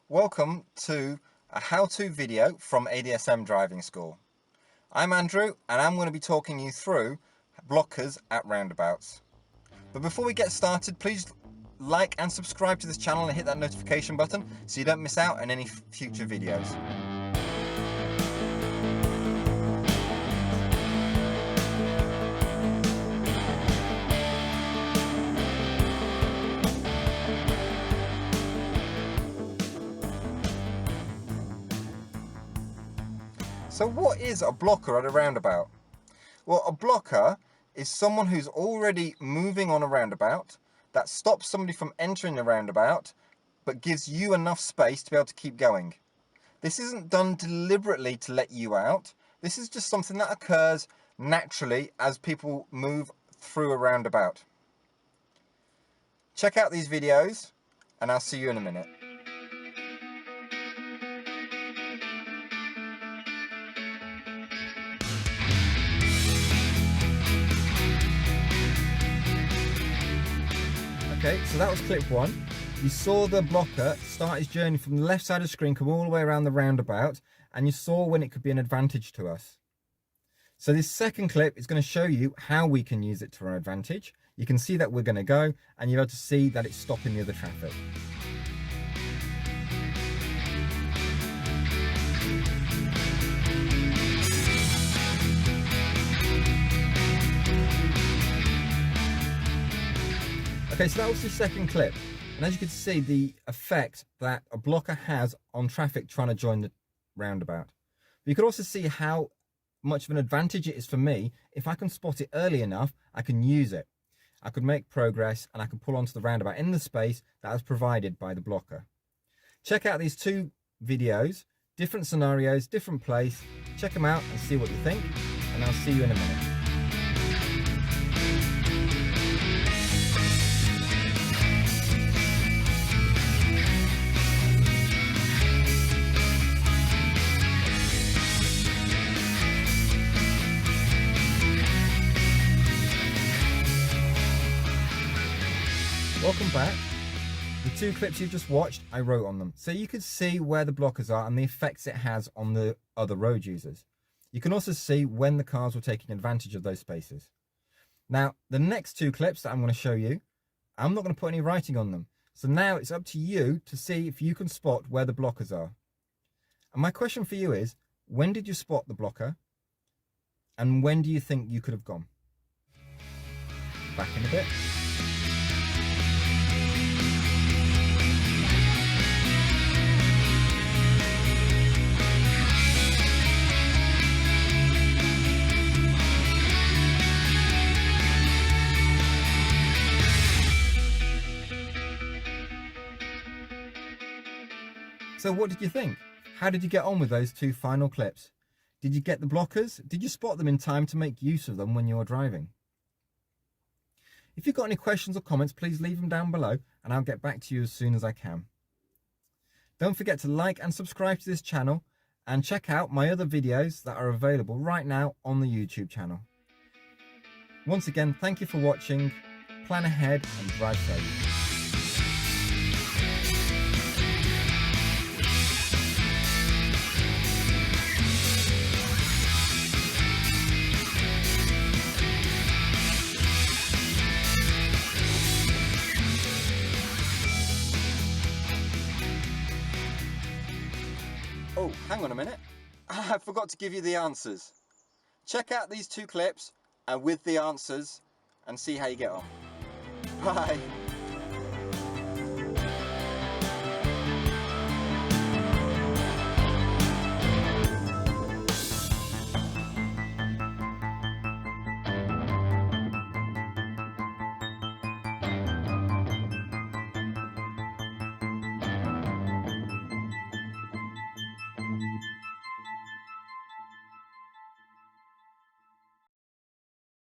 Welcome to a how-to video from ADSM Driving School. I'm Andrew and I'm going to be talking you through blockers at roundabouts. But before we get started, please like and subscribe to this channel and hit that notification button so you don't miss out on any future videos. So what is a blocker at a roundabout? Well, a blocker is someone who's already moving on a roundabout that stops somebody from entering the roundabout but gives you enough space to be able to keep going. This isn't done deliberately to let you out. This is just something that occurs naturally as people move through a roundabout. Check out these videos and I'll see you in a minute. Okay, so that was clip one. You saw the blocker start his journey from the left side of the screen, come all the way around the roundabout, and you saw when it could be an advantage to us. So this second clip is going to show you how we can use it to our advantage. You can see that we're going to go, and you're able to see that it's stopping the other traffic. Okay, so that was the second clip, and as you can see, the effect that a blocker has on traffic trying to join the roundabout. But you can also see how much of an advantage it is for me. If I can spot it early enough, I can use it. I could make progress and I can pull onto the roundabout in the space that is provided by the blocker. Check out these two videos, different scenarios, different place. Check them out and see what you think, and I'll see you in a minute. Welcome back. The two clips you've just watched, I wrote on them. So you can see where the blockers are and the effects it has on the other road users. You can also see when the cars were taking advantage of those spaces. Now, the next two clips that I'm going to show you, I'm not going to put any writing on them. So now it's up to you to see if you can spot where the blockers are. And my question for you is, when did you spot the blocker? And when do you think you could have gone? Back in a bit. So what did you think? How did you get on with those two final clips? Did you get the blockers? Did you spot them in time to make use of them when you're driving? If you've got any questions or comments, please leave them down below and I'll get back to you as soon as I can. Don't forget to like and subscribe to this channel and check out my other videos that are available right now on the YouTube channel. Once again, thank you for watching. Plan ahead and drive safe. Oh, hang on a minute. I forgot to give you the answers. Check out these two clips and with the answers and see how you get on. Bye.